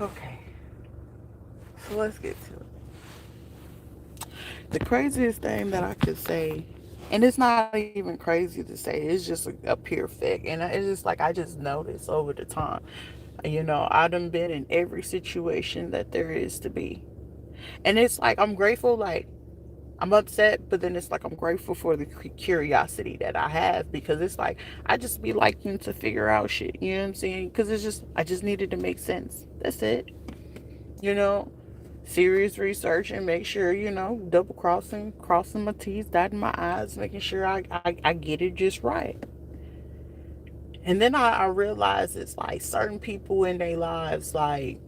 Okay, so let's get to it. The craziest thing that I could say, and it's not even crazy to say, it's just a pure fact, and it's just like I just noticed over the time. I done been in every situation that there is to be, and it's like I'm grateful. Like I'm upset, but then it's like I'm grateful for the curiosity that I have, because it's like I just be liking to figure out shit. You know what I'm saying? Because it's just I just needed to make sense. That's it. You know, serious research and make sure, double crossing my T's, dotting my I's, making sure I get it just right. And then I realize it's like certain people in their lives, like,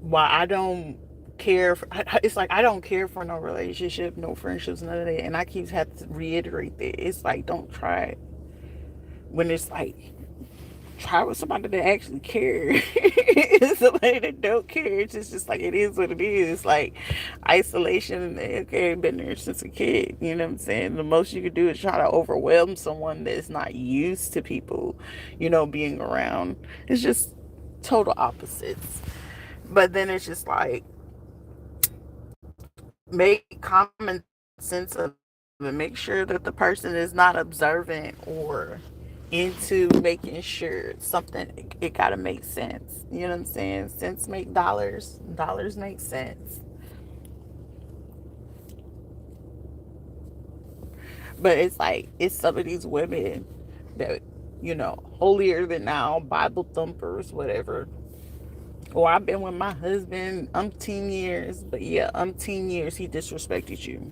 why I don't care. It's like I don't care for no relationship, no friendships, none of that. And I keep having to reiterate that. It's like, don't try it. When it's like, try with somebody that actually cares. Somebody that don't care. It's just like it is what it is. Like isolation. Okay, been there since a kid. You know what I'm saying? The most you could do is try to overwhelm someone that's not used to people, being around. It's just total opposites. But then it's just like make common sense of it. Make sure that the person is not observant or into making sure something, it gotta make sense. You know what I'm saying? Sense make dollars, dollars make sense. But it's like it's some of these women that, holier than now, Bible thumpers, whatever. Or I've been with my husband umpteen years, but yeah, umpteen years he disrespected you.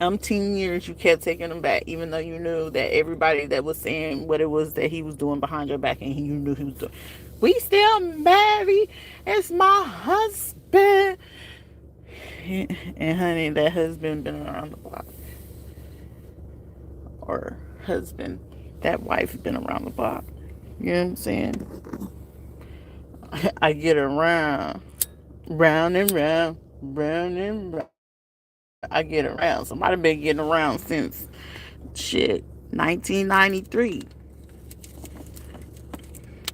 Umpteen years you kept taking him back, even though you knew that everybody that was saying what it was that he was doing behind your back, and you knew he was doing. We still married. It's my husband. And honey, that husband been around the block. Or husband, that wife been around the block. You know what I'm saying? I get around, round and round, round and round. I get around. Somebody been getting around since shit 1993,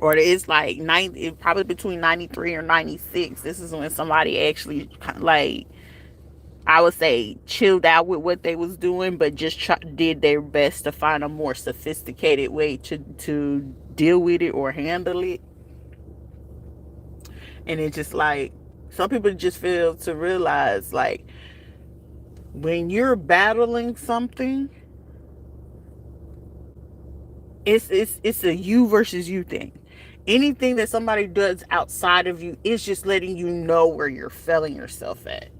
or it's like 90, probably between 93 or 96. This is when somebody actually like, I would say, chilled out with what they was doing, but just did their best to find a more sophisticated way to deal with it or handle it. And it's just like some people just fail to realize, like, when you're battling something, it's a you versus you thing. Anything that somebody does outside of you is just letting you know where you're failing yourself at.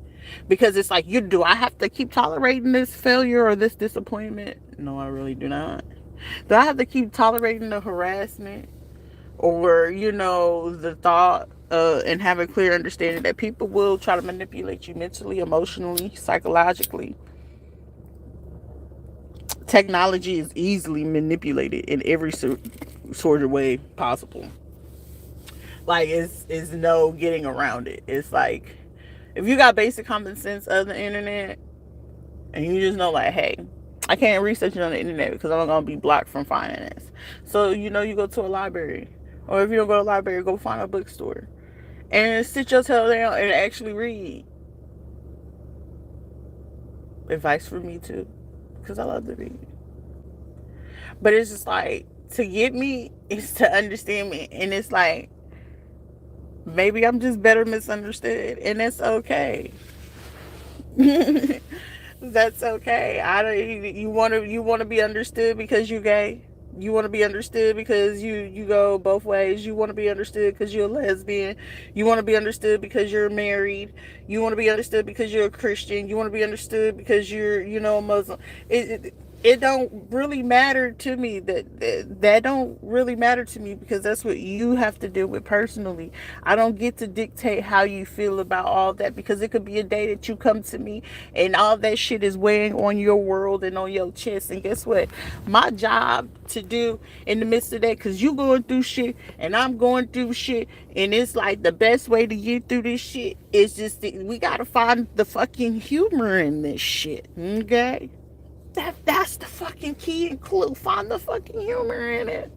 Because it's like, do I have to keep tolerating this failure or this disappointment? No, I really do not. Do I have to keep tolerating the harassment, or the thought, and have a clear understanding that people will try to manipulate you mentally, emotionally, psychologically? Technology is easily manipulated in every sort of way possible. Like, it's no getting around it. It's like, if you got basic common sense of the internet, and you just know, like, hey, I can't research it on the internet because I'm gonna be blocked from finding this. So you go to a library, or if you don't go to a library, go find a bookstore and sit your tail down and actually read. Advice for me too, because I love to read. But it's just like, to get me is to understand me, and it's like, maybe I'm just better misunderstood, and that's okay. That's okay. I don't. You want to be understood because you gay. You want to be understood because you go both ways. You want to be understood because you're a lesbian. You want to be understood because you're married. You want to be understood because you're a Christian. You want to be understood because you're a Muslim. It don't really matter to me. That don't really matter to me, because that's what you have to deal with personally. I don't get to dictate how you feel about all that, because it could be a day that you come to me and all that shit is weighing on your world and on your chest. And guess what? My job to do in the midst of that, because you going through shit and I'm going through shit, and it's like the best way to get through this shit is just we gotta find the fucking humor in this shit. Okay? That's the fucking key and clue. Find the fucking humor in it.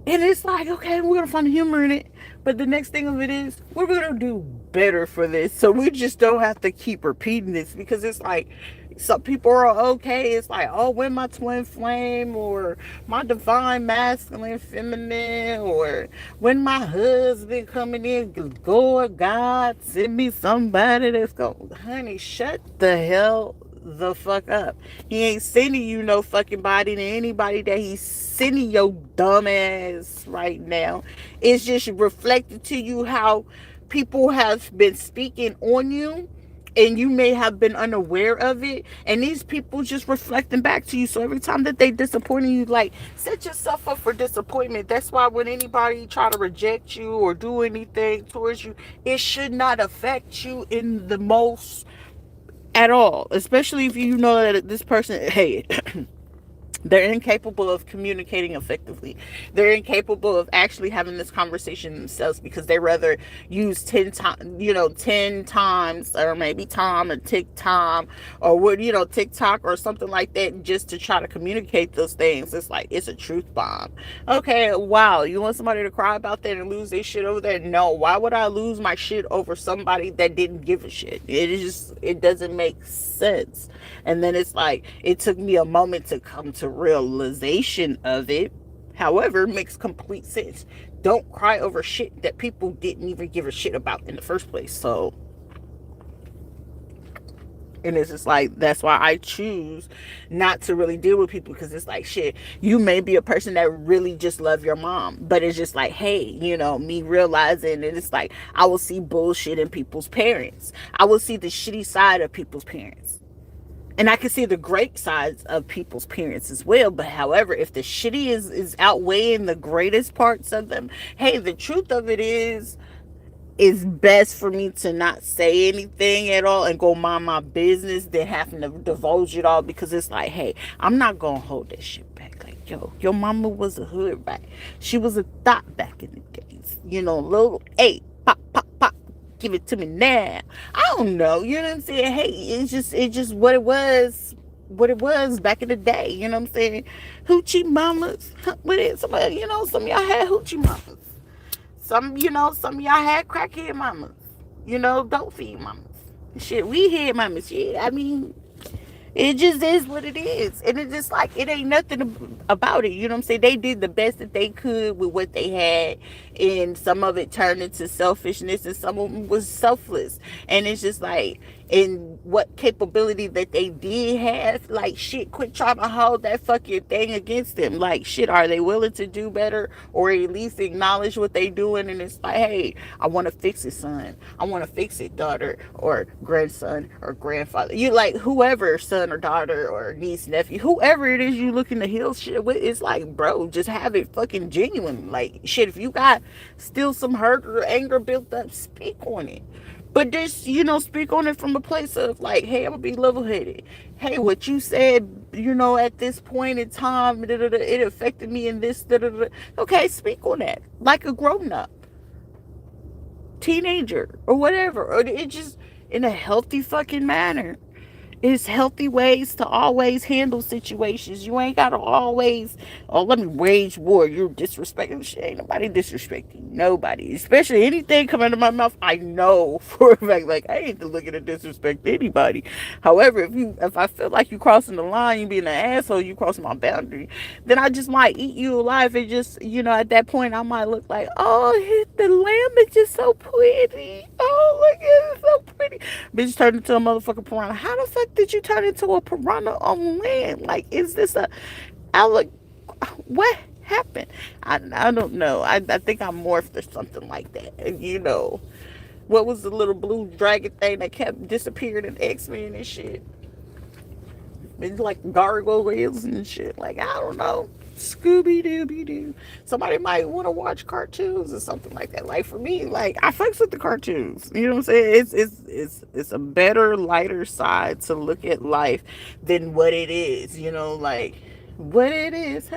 And it's like, okay, we're gonna find the humor in it. But the next thing of it is, we're gonna do better for this. So we just don't have to keep repeating this, because it's like some people are okay. It's like, oh, when my twin flame, or my divine masculine feminine, or when my husband coming in, Lord God, send me somebody that's going, honey, shut the hell the fuck up. He ain't sending you no fucking body, to anybody that he's sending your dumb ass right now. It's just reflected to you how people have been speaking on you, and you may have been unaware of it, and these people just reflecting back to you. So every time that they disappointing you, like, set yourself up for disappointment. That's why when anybody try to reject you or do anything towards you, it should not affect you in the most at all, especially if you know that this person, hey, they're incapable of communicating effectively. They're incapable of actually having this conversation themselves, because they rather use 10 times, 10 times, or maybe Tom or TikTok, or what, TikTok or something like that, just to try to communicate those things. It's like, it's a truth bomb. Okay, wow. You want somebody to cry about that and lose their shit over that? No. Why would I lose my shit over somebody that didn't give a shit? It doesn't make sense. And then it's like, it took me a moment to come to realization of it. However, it makes complete sense. Don't cry over shit that people didn't even give a shit about in the first place. So, and it's just like, that's why I choose not to really deal with people, because it's like, shit, you may be a person that really just love your mom, but it's just like, hey, me realizing, and it's like, I will see bullshit in people's parents. I will see the shitty side of people's parents. And I can see the great sides of people's parents as well. But however, if the shitty is outweighing the greatest parts of them, hey, the truth of it is best for me to not say anything at all and go mind my business than having to divulge it all, because it's like, hey, I'm not gonna hold that shit back. Like, yo, your mama was a hood rat. She was a thought back in the days. Little, hey, pop, pop, pop, give it to me now. I don't know, you know what I'm saying? Hey, it's just what it was back in the day, you know what I'm saying? Hoochie mamas. What is somebody, some of y'all had hoochie mamas. Some of y'all had crackhead mamas. Dope feed mamas. Shit, we had mamas. Shit, I mean, it just is what it is. And it's just like, it ain't nothing about it. You know what I'm saying? They did the best that they could with what they had. And some of it turned into selfishness, and some of them was selfless. And it's just like, in what capability that they did have, like, shit, quit trying to hold that fucking thing against them. Like, shit, are they willing to do better, or at least acknowledge what they doing? And it's like, hey, I want to fix it, son. I want to fix it, daughter, or grandson, or grandfather. You, like, whoever, son or daughter or niece, nephew, whoever it is you looking to heal shit with. It's like, bro, just have it fucking genuine. Like, shit, if you got still some hurt or anger built up, speak on it. But just, speak on it from a place of like, hey, I'm gonna be level headed. Hey, what you said, at this point in time, it affected me in this. Okay, speak on that like a grown up, teenager, or whatever. Or it just in a healthy fucking manner. It's healthy ways to always handle situations. You ain't gotta always, oh, let me wage war. You're disrespecting shit. Ain't nobody disrespecting nobody. Especially anything coming out of my mouth, I know for a fact, like, I ain't looking to disrespect anybody. However, if I feel like you crossing the line, you being an asshole, you crossing my boundary, then I just might eat you alive. And just, at that point, I might look like, oh, the lamb is just so pretty. Oh, look at it, it's so pretty. Bitch turned into a motherfucking piranha. How the fuck did you turn into a piranha on land? Like, is this what happened? I don't know. I think I morphed or something like that. And what was the little blue dragon thing that kept disappearing in X-Men and shit? It's like gargoyles and shit. Like, I don't know. Scooby-Dooby-Doo. Somebody might want to watch cartoons or something like that. Like, for me, like, I fucks with the cartoons. You know what I'm saying? It's a better, lighter side to look at life than what it is. Like, what it is.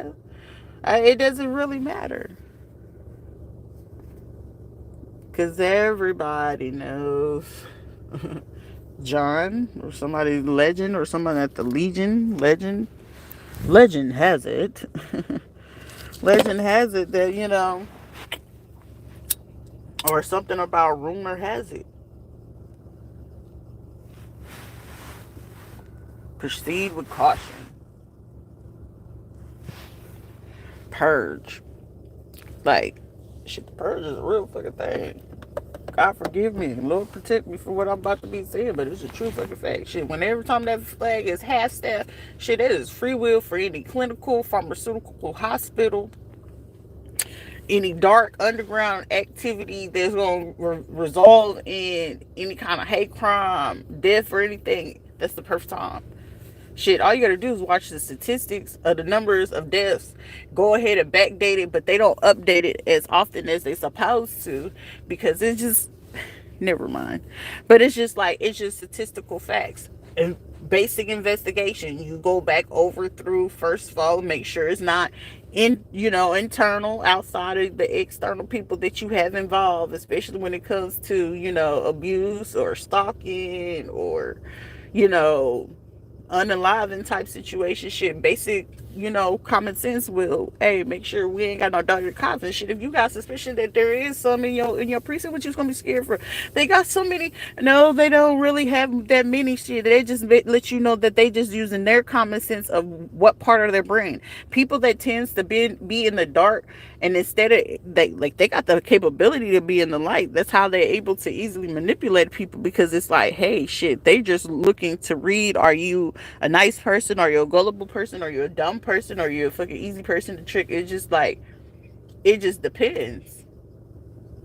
It doesn't really matter. Because everybody knows John, or somebody legend, or someone at the Legion legend has it Legend has it that, or something about rumor has it. Proceed with caution. Purge. Like, shit, the purge is a real fucking thing. God forgive me. Lord protect me for what I'm about to be saying, but it's a true fucking fact. Shit, when every time that flag is half staff, shit, that is free will for any clinical, pharmaceutical, hospital, any dark underground activity that's going to result in any kind of hate crime, death, or anything. That's the perfect time. Shit, all you gotta do is watch the statistics of the numbers of deaths. Go ahead and backdate it, but they don't update it as often as they're supposed to because it's just, never mind. But it's just like, it's just statistical facts. And basic investigation, you go back over through first of all, make sure it's not internal, outside of the external people that you have involved, especially when it comes to, abuse or stalking or, you know, unaliving type situation. Shit, basic, common sense will, hey, make sure we ain't got no dog cops and shit. If you got suspicion that there is some in your precinct, what you gonna be scared for? They got so many. No, they don't really have that many. Shit, they just let you know that they just using their common sense of what part of their brain. People that tends to be in the dark, and instead of they got the capability to be in the light. That's how they're able to easily manipulate people, because it's like, hey, shit, they just looking to read, are you a nice person, are you a gullible person, are you a dumb person, are you a fucking easy person to trick? It's just like, it just depends.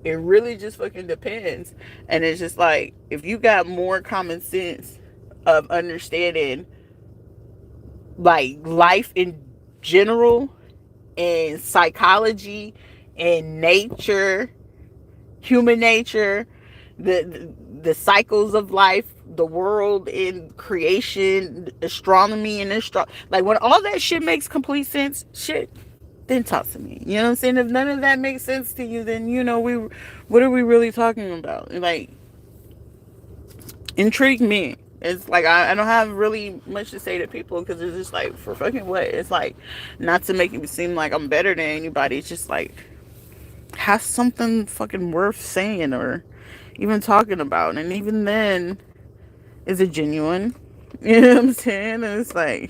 It really just fucking depends. And it's just like, if you got more common sense of understanding like life in general, and psychology, and nature, human nature, the cycles of life, the world in creation, astronomy, and like, when all that shit makes complete sense, shit, then talk to me. You know what I'm saying? If none of that makes sense to you, then what are we really talking about? Like, intrigue me. It's like, I don't have really much to say to people, because it's just like, for fucking what? It's like, not to make it seem like I'm better than anybody. It's just like, have something fucking worth saying or even talking about. And even then, is it genuine? You know what I'm saying? And it's like,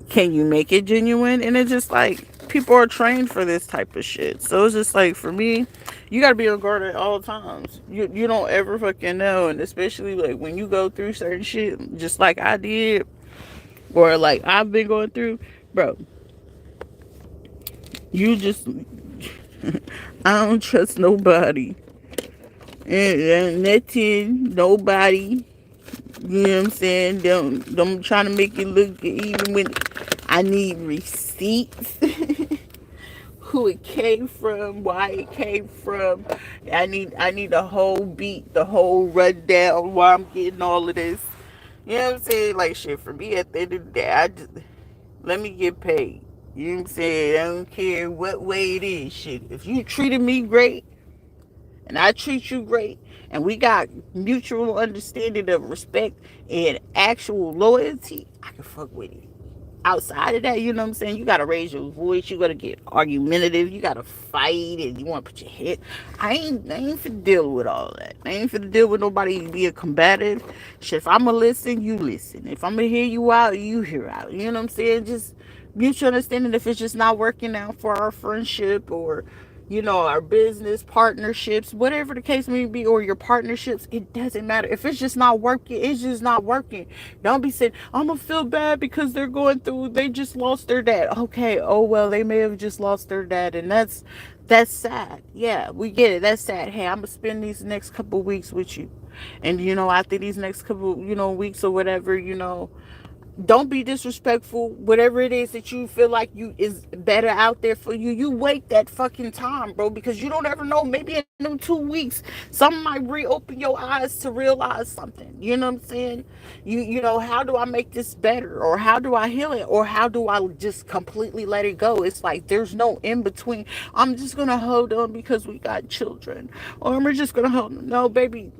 can you make it genuine? And it's just like, people are trained for this type of shit. So it's just like, for me, you gotta be on guard at all times. You don't ever fucking know. And especially like when you go through certain shit, just like I did, or like I've been going through, bro, you just I don't trust nobody. And nothing, nobody. You know what I'm saying? Don't try to make it look good, even when I need receipts. Who it came from, why it came from. I need a whole beat, the whole rundown, why I'm getting all of this. You know what I'm saying? Like, shit, for me, at the end of the day, I just, let me get paid. You know what I'm saying? I don't care what way it is. Shit, if you treated me great and I treat you great, and we got mutual understanding of respect and actual loyalty, I can fuck with you. Outside of that, you know what I'm saying? You gotta raise your voice. You gotta get argumentative. You gotta fight, and you wanna put your head. I ain't for deal with all that. I ain't for deal with nobody being combative. Shit, if I'ma listen, you listen. If I'ma hear you out, you hear out. You know what I'm saying? Just mutual understanding. If it's just not working out for our friendship, or our business partnerships, whatever the case may be, or your partnerships, it doesn't matter. If it's just not working, it's just not working. Don't be saying, I'm gonna feel bad because they just lost their dad. Okay, oh well, they may have just lost their dad, and that's sad. Yeah, we get it. That's sad. Hey, I'm gonna spend these next couple weeks with you, and after these next couple weeks or whatever, don't be disrespectful. Whatever it is that you feel like you is better out there for you, you wait that fucking time, bro, because you don't ever know. Maybe in them 2 weeks, something might reopen your eyes to realize something. You know what I'm saying? How do I make this better, or how do I heal it, or how do I just completely let it go? It's like, there's no in between. I'm just gonna hold on because we got children, or I'm just gonna hold on. No, baby,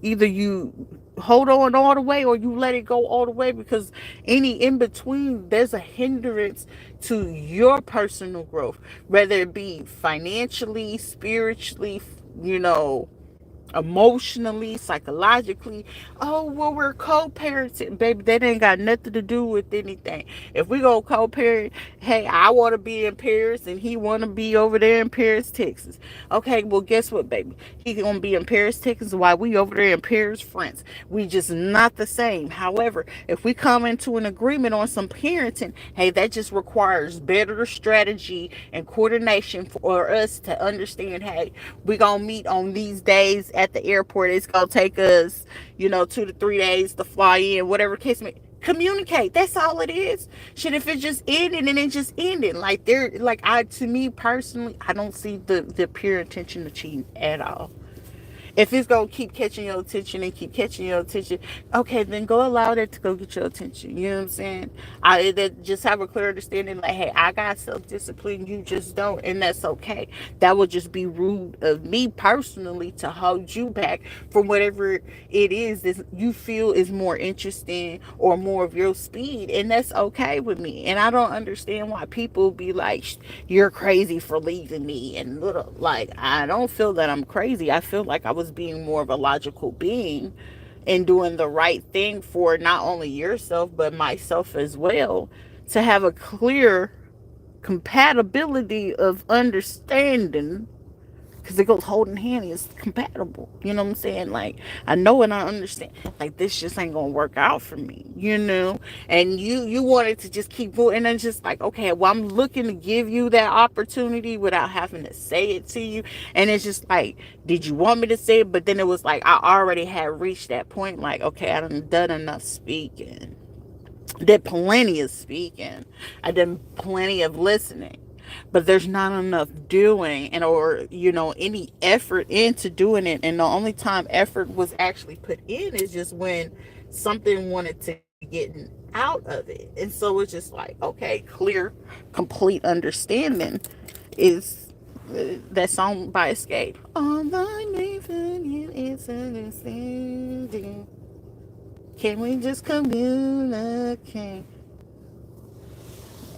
either you hold on all the way or you let it go all the way, because any in between, there's a hindrance to your personal growth, whether it be financially, spiritually, you know, emotionally, psychologically. Oh, well, we're co-parenting. Baby, that ain't got nothing to do with anything. If we go co-parent, hey, I want to be in Paris and he want to be over there in Paris, Texas. Okay, well, guess what, baby? He gonna be in Paris, Texas, while we over there in Paris, France. We just not the same. However, if we come into an agreement on some parenting, hey, that just requires better strategy and coordination for us to understand, hey, we gonna meet on these days at the airport. It's gonna take us, you know, 2 to 3 days to fly in, whatever case may. Communicate. That's all it is. Shit, if it just ended and it just ended, like there, like I, to me personally, I don't see the pure intention of cheating at all. If it's gonna keep catching your attention and keep catching your attention, okay, then go allow that to go get your attention. You know what I'm saying? I that just have a clear understanding, like, hey, I got self discipline, you just don't, and that's okay. That would just be rude of me personally to hold you back from whatever it is that you feel is more interesting or more of your speed, and that's okay with me. And I don't understand why people be like, you're crazy for leaving me, and little, like, I don't feel that I'm crazy. I feel like I was being more of a logical being and doing the right thing for not only yourself but myself as well, to have a clear compatibility of understanding, because it goes hold in hand. It's compatible. You know what I'm saying? Like, I know and I understand. Like, this just ain't gonna work out for me. You know, and you wanted to just keep going, and it's just like, okay, well, I'm looking to give you that opportunity without having to say it to you. And it's just like, did you want me to say it? But then it was like I already had reached that point. Like, okay, I done enough speaking. Did plenty of speaking. I did plenty of listening, but there's not enough doing, and or you know, any effort into doing it. And the only time effort was actually put in is just when something wanted to get out of it. And so it's just like, okay, clear, complete understanding is that song by Escape. All I need from you is understanding. Can we just communicate?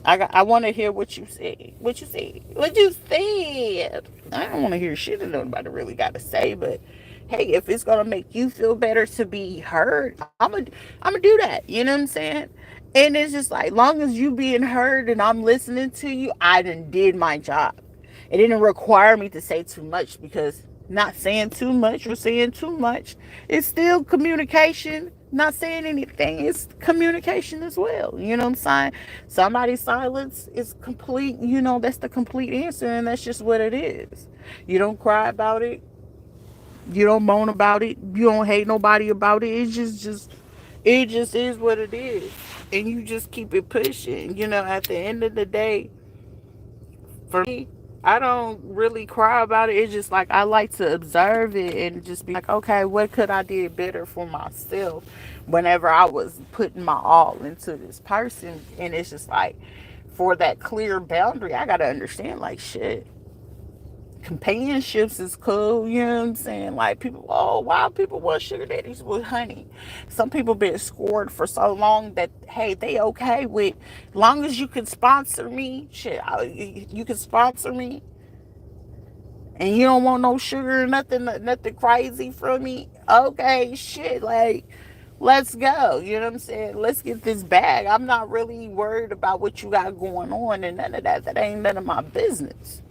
I want to hear what you said. What you said. What you said. I don't want to hear shit that nobody really got to say, but hey, if it's gonna make you feel better to be heard, I'm gonna do that. You know what I'm saying? And it's just like, long as you being heard and I'm listening to you, I done did my job. It didn't require me to say too much, because not saying too much or saying too much, it's still communication. Not saying anything, it's communication as well. You know what I'm saying? Somebody's silence is complete, you know, that's the complete answer, and that's just what it is. You don't cry about it, you don't moan about it, you don't hate nobody about it. It's just it just is what it is. And you just keep it pushing. You know, at the end of the day, for me, I don't really cry about it. It's just like I like to observe it and just be like, okay, what could I do better for myself whenever I was putting my all into this person. And it's just like, for that clear boundary, I gotta understand, like, shit, companionships is cool. You know what I'm saying? Like, people, oh wow, people want sugar daddies with honey. Some people been scored for so long that, hey, they okay with, long as you can sponsor me, shit, you can sponsor me, and you don't want no sugar or nothing crazy from me. Okay, shit, like, let's go. You know what I'm saying? Let's get this bag. I'm not really worried about what you got going on and none of that. That ain't none of my business.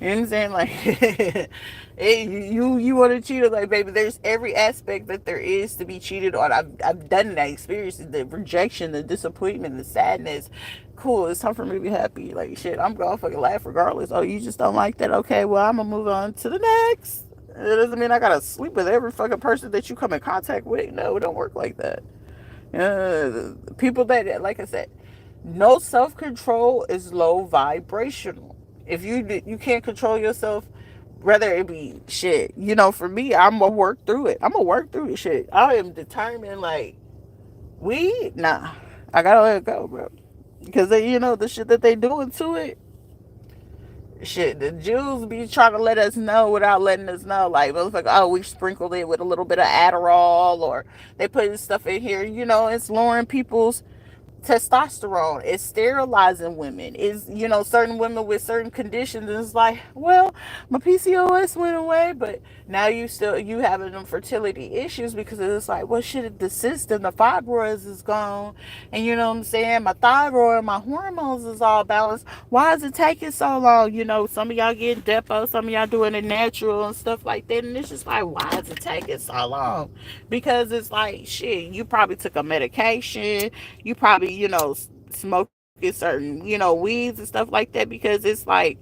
You know what I'm saying? Like, hey, you want to cheat? Like, baby, there's every aspect that there is to be cheated on. I've done that, experience the rejection, the disappointment, the sadness. Cool, it's time for me to be happy. Like, shit, I'm gonna fucking laugh regardless. Oh, you just don't like that? Okay, well, I'm gonna move on to the next. It doesn't mean I gotta sleep with every fucking person that you come in contact with. No, it don't work like that. People that, like I said, no self-control is low vibrational. If you can't control yourself, whether it be shit, you know, for me, I'm gonna work through it. I'm gonna work through the shit. I am determined, like, nah, I gotta let it go, bro. Because they, you know, the shit that they doing to it, Shit, the Jews be trying to let us know without letting us know. Like, motherfucker, oh, we sprinkled it with a little bit of Adderall, or they put stuff in here. It's lowering people's testosterone. It's sterilizing women. It's, certain women with certain conditions. And it's like, well, my PCOS went away, but now you having them fertility issues because it's like, well, shit, the system, the fibroids is gone, and you know what I'm saying, my thyroid, my hormones is all balanced. Why is it taking so long? Some of y'all getting depo, some of y'all doing it natural and stuff like that, and it's just like, why is it taking so long? Because it's like, shit, you probably took a medication, you probably, smoking certain, weeds and stuff like that, because it's like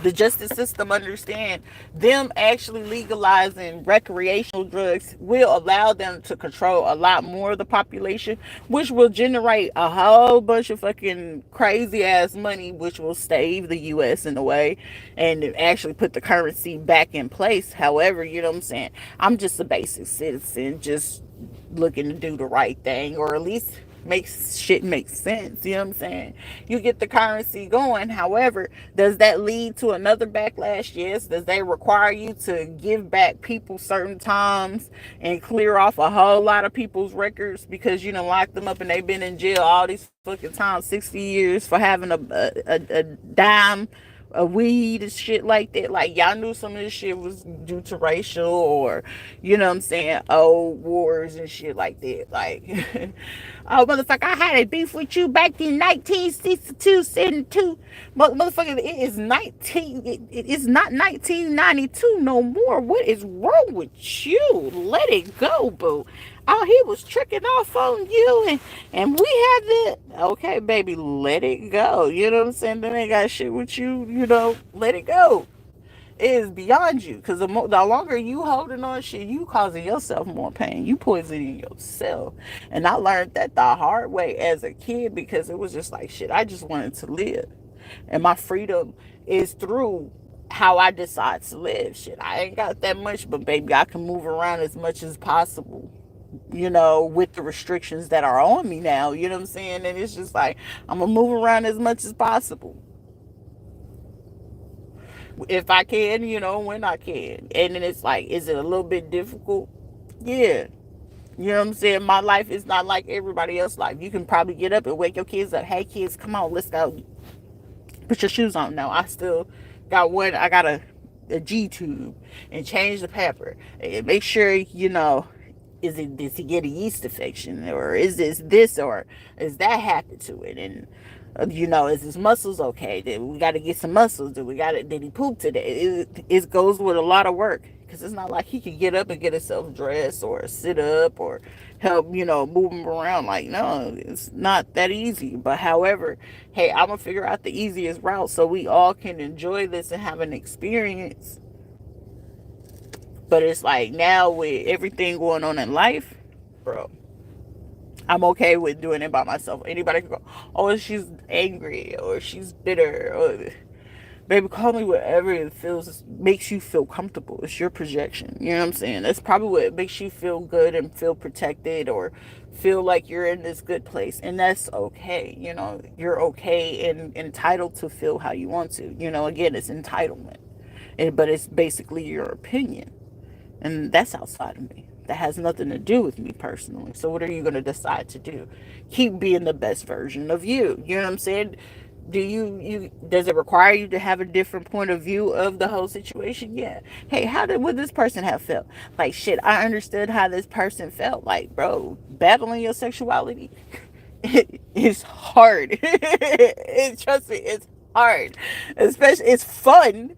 the justice system understand them actually legalizing recreational drugs will allow them to control a lot more of the population, which will generate a whole bunch of fucking crazy ass money, which will save the US in a way and actually put the currency back in place. However, you know what I'm saying, I'm just a basic citizen, just looking to do the right thing, or at least makes shit make sense. You know what I'm saying? You get the currency going. However, does that lead to another backlash? Yes. Does that require you to give back people certain times and clear off a whole lot of people's records because you done locked them up and they've been in jail all these fucking times, 60 years for having a dime a weed and shit like that? Like, y'all knew some of this shit was due to racial, or you know what I'm saying, old wars and shit like that. Like, oh, motherfucker, I had a beef with you back in 1962, 72. But motherfucker, it is not 1992 no more. What is wrong with you? Let it go, boo. Oh, he was tricking off on you, and we had that. Okay, baby, let it go. You know what I'm saying? Then ain't got shit with you. Let it go. It is beyond you, because the longer you holding on shit, you causing yourself more pain. You poisoning yourself. And I learned that the hard way as a kid, because it was just like, shit, I just wanted to live, and my freedom is through how I decide to live. Shit, I ain't got that much, but baby, I can move around as much as possible, with the restrictions that are on me now. You know what I'm saying? And it's just like, I'm gonna move around as much as possible if I can, when I can. And then it's like, is it a little bit difficult? Yeah. You know what I'm saying? My life is not like everybody else's life. You can probably get up and wake your kids up. Hey, kids, come on, let's go. Put your shoes on. No, I still got one. I got a G tube and change the pepper. And make sure, does he get a yeast infection, or is this or is that happen to it? And is his muscles okay? Did we got to get some muscles? Did he poop today? It goes with a lot of work, because it's not like he can get up and get himself dressed or sit up or help, move him around. Like, no, it's not that easy. But however, hey, I'm gonna figure out the easiest route so we all can enjoy this and have an experience. But it's like, now with everything going on in life, bro, I'm okay with doing it by myself. Anybody can go, oh, she's angry or she's bitter, or baby, call me whatever it makes you feel comfortable. It's your projection. You know what I'm saying? That's probably what makes you feel good and feel protected, or feel like you're in this good place. And that's okay. You're okay and entitled to feel how you want to. Again, it's entitlement. But it's basically your opinion. And that's outside of me. That has nothing to do with me personally. So what are you going to decide to do? Keep being the best version of you. You know what I'm saying? Does it require you to have a different point of view of the whole situation? Yeah. Hey, would this person have felt? Like, shit, I understood how this person felt. Like, bro, battling your sexuality is hard. Trust me, it's hard. Especially, it's fun,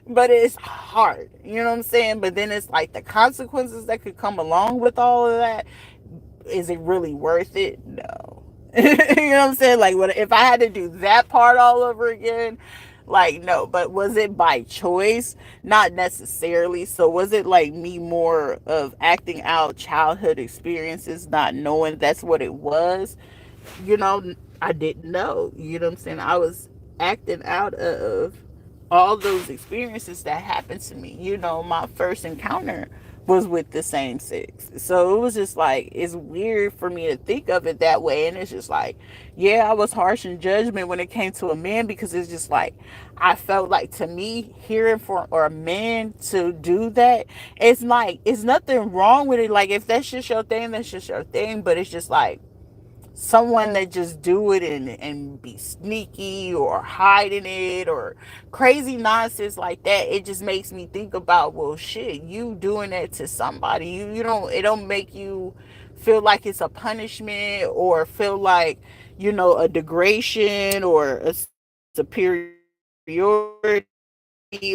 but it's hard. You know what I'm saying? But then it's like the consequences that could come along with all of that. Is it really worth it? No. You know what I'm saying? Like, if I had to do that part all over again? Like, no. But was it by choice? Not necessarily. So was it like me more of acting out childhood experiences, not knowing that's what it was? I didn't know. You know what I'm saying? I was acting out of all those experiences that happened to me. My first encounter was with the same sex. So it was just like, it's weird for me to think of it that way. And it's just like, yeah, I was harsh in judgment when it came to a man, because it's just like, I felt like, to me, hearing for or a man to do that, it's like, it's nothing wrong with it. Like, if that's just your thing, that's just your thing. But it's just like, someone that just do it and be sneaky or hiding it or crazy nonsense like that, it just makes me think about, well, shit, you doing that to somebody, you don't, it don't make you feel like it's a punishment, or feel like, a degradation or a superiority,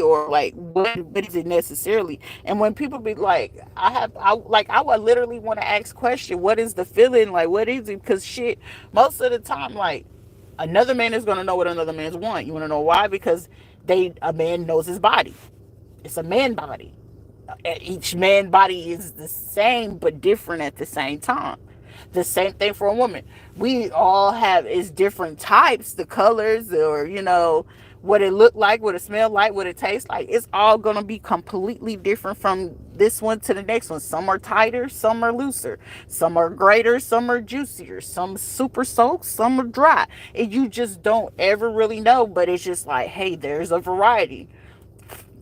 or like, what is it necessarily? And when people be like, I would literally want to ask question, what is the feeling, like, what is it? Because shit, most of the time, like, another man is going to know what another man's want. You want to know why? Because a man knows his body. It's a man body. Each man body is the same but different at the same time. The same thing for a woman. We all have, is different types, the colors, or what it look like, what it smell like, what it tastes like. It's all gonna be completely different from this one to the next one. Some are tighter, some are looser, some are greater, some are juicier, some super soaked, some are dry. And you just don't ever really know. But it's just like, hey, there's a variety.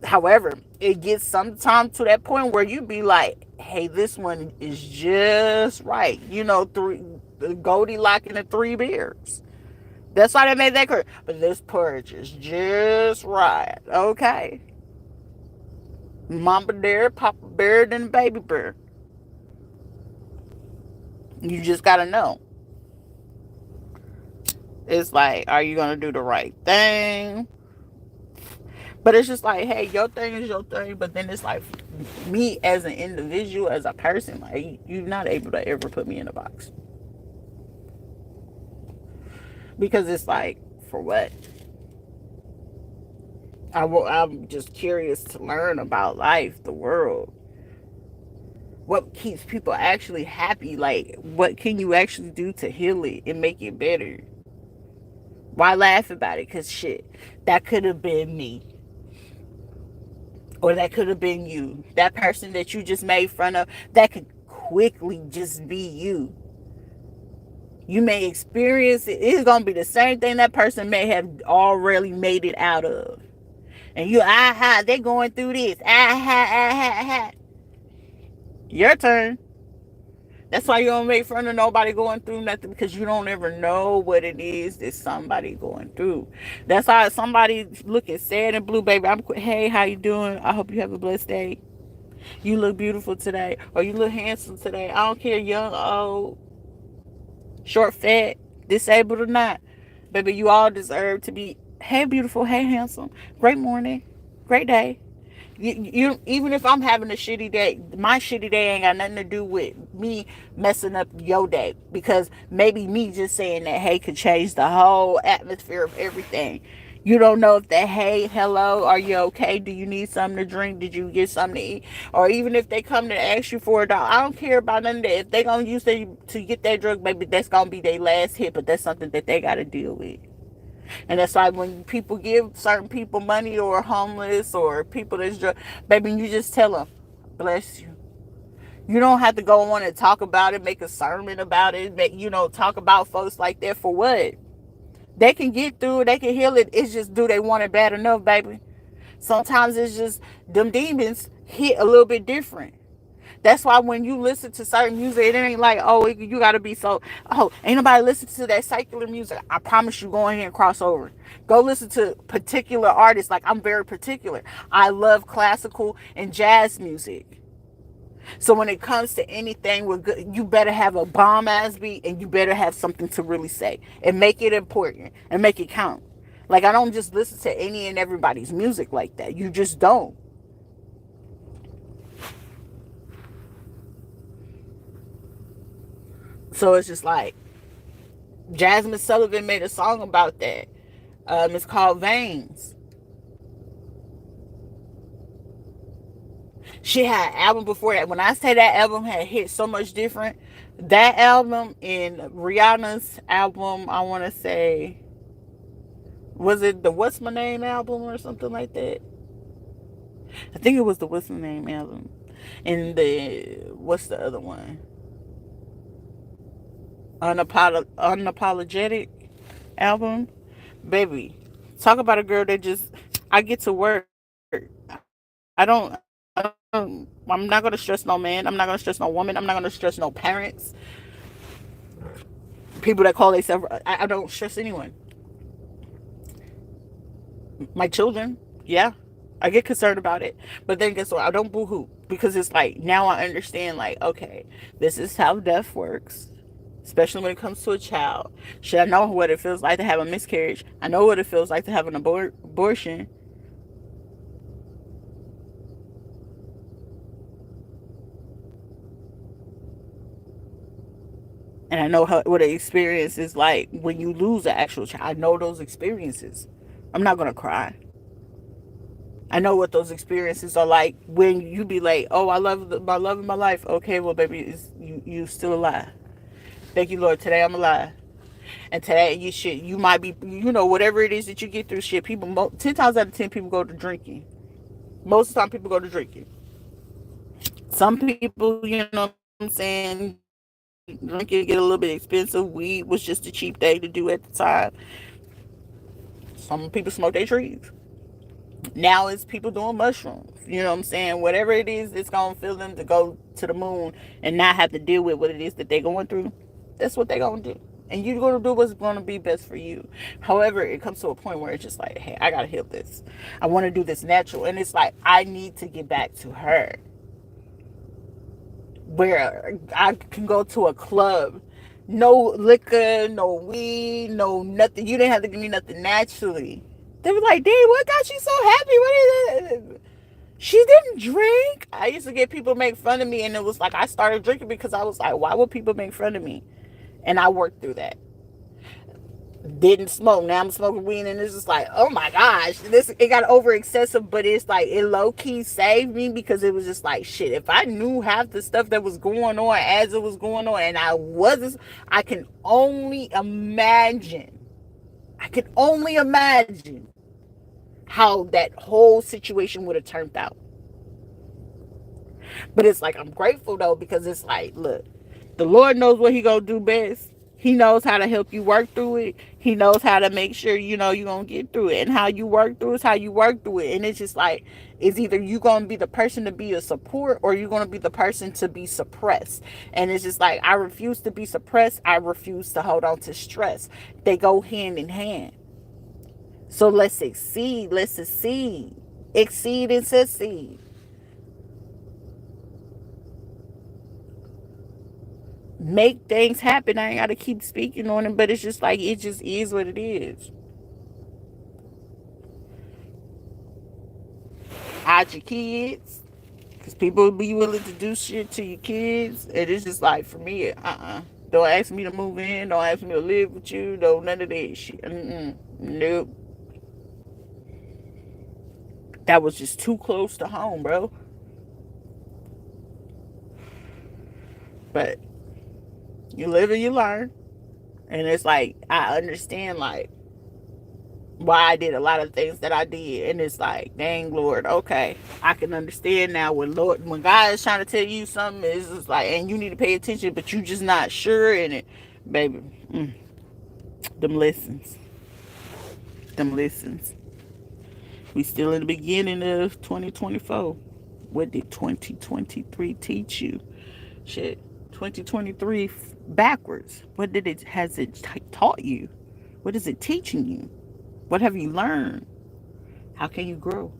However, it gets sometimes to that point where you be like, hey, this one is just right. The Goldilocks and the Three Bears. That's why they made that clear. But this purge is just right. Okay. Mama bear, Papa bear, then baby bear. You just gotta know. It's like, are you gonna do the right thing? But it's just like, hey, your thing is your thing. But then it's like, me as an individual, as a person, like, you're not able to ever put me in a box. Because it's like, for what? I'm just curious to learn about life, the world. What keeps people actually happy? Like, what can you actually do to heal it and make it better? Why laugh about it? Because shit, that could have been me. Or that could have been you. That person that you just made fun of, that could quickly just be you. You may experience it. It's going to be the same thing that person may have already made it out of. And they're going through this. Your turn. That's why you don't make fun of nobody going through nothing, because you don't ever know what it is that somebody going through. That's why somebody looking sad and blue, baby. Hey, how you doing? I hope you have a blessed day. You look beautiful today, or you look handsome today. I don't care, young, old, short, fat, disabled or not. Baby, you all deserve to be, hey, beautiful, hey, handsome, great morning, great day. Even if I'm having a shitty day, my shitty day ain't got nothing to do with me messing up your day, because maybe me just saying that hey could change the whole atmosphere of everything. You don't know if that hey, hello, are you okay, do you need something to drink, did you get something to eat, or even if they come to ask you for $1, I don't care about none of that. If they gonna use that to get that drug, baby, that's gonna be their last hit, but that's something that they gotta deal with. And that's why when people give certain people money, or homeless, or people that's drug, baby, you just tell them, bless you. You don't have to go on and talk about it, make a sermon about it, talk about folks like that for what? They can get through it, they can heal it. It's just, do they want it bad enough, baby? Sometimes it's just them demons hit a little bit different. That's why when you listen to certain music, it ain't like, oh, you gotta be so, oh, ain't nobody listen to that secular music. I promise you, go in here and cross over. Go listen to particular artists. Like, I'm very particular. I love classical and jazz music. So when it comes to anything with good, you better have a bomb ass beat, and you better have something to really say and make it important and make it count. Like, I don't just listen to any and everybody's music like that. You just don't. So it's just like, Jasmine Sullivan made a song about that. It's called Veins. She had an album before that. When I say that album had hit so much different, that album and Rihanna's album, I want to say, was it the What's My Name album or something like that? I think it was the What's My Name album. And the what's the other one? Unapologetic album. Baby, talk about a girl that just, I get to work. I'm not gonna stress no man. I'm not gonna stress no woman. I'm not gonna stress no parents. People that call themselves. I don't stress anyone. My children, yeah, I get concerned about it. But then guess what? I don't boohoo because it's like now I understand. Like, okay, this is how death works. Especially when it comes to a child. Should I know what it feels like to have a miscarriage? I know what it feels like to have an abortion. And I know what the experience is like when you lose an actual child. I know those experiences. I'm not gonna cry. I know what those experiences are like when you be like, "Oh, I love my love of my life." Okay, well, baby, you still alive. Thank you, Lord. Today I'm alive, and today you might be, whatever it is that you get through. Shit, people 10 times out of 10 people go to drinking. Most of the time, people go to drinking. Some people, what I'm saying, drinking get a little bit expensive. Weed was just a cheap thing to do at the time. Some people smoke their trees. Now it's people doing mushrooms. You know what I'm saying? Whatever it is, it's gonna feel them to go to the moon and not have to deal with what it is that they're going through. That's what they're gonna do. And you're gonna do what's gonna be best for you. However, it comes to a point where it's just like, hey, I gotta heal this. I wanna do this natural. And it's like I need to get back to her. Where I can go to a club. No liquor, no weed, no nothing. You didn't have to give me nothing naturally. They were like, "Dang, what got you so happy? What is it?" She didn't drink. I used to get people make fun of me, and it was like I started drinking because I was like, "Why would people make fun of me?" And I worked through that. Didn't smoke. Now I'm smoking weed, and it's just like, oh my gosh, it got over excessive, but it's like it low key saved me because it was just like shit. If I knew half the stuff that was going on as it was going on, and I can only imagine. I can only imagine how that whole situation would have turned out. But it's like I'm grateful though because it's like, look, the Lord knows what He gonna do best. He knows how to help you work through it. He knows how to make sure you're gonna get through it. And how you work through it is how you work through it. And it's just like it's either you gonna be the person to be a support or you're gonna be the person to be suppressed. And it's just like I refuse to be suppressed. I refuse to hold on to stress. They go hand in hand. So let's succeed. Let's succeed. Exceed and succeed. Make things happen. I ain't gotta keep speaking on it, but it's just like it just is what it is. Hide your kids, because people be willing to do shit to your kids, and it's just like for me, Don't ask me to move in. Don't ask me to live with you. Don't none of that shit. Nope. That was just too close to home, bro. But you live and you learn, and it's like I understand like why I did a lot of things that I did, and it's like, dang Lord, okay, I can understand now when God is trying to tell you something, it's just like, and you need to pay attention, but you just not sure in it, baby. Them lessons, them lessons. We still in the beginning of 2024. What did 2023 teach you? Shit, 2023 backwards. What did it has it taught you? What is it teaching you? What have you learned? How can you grow?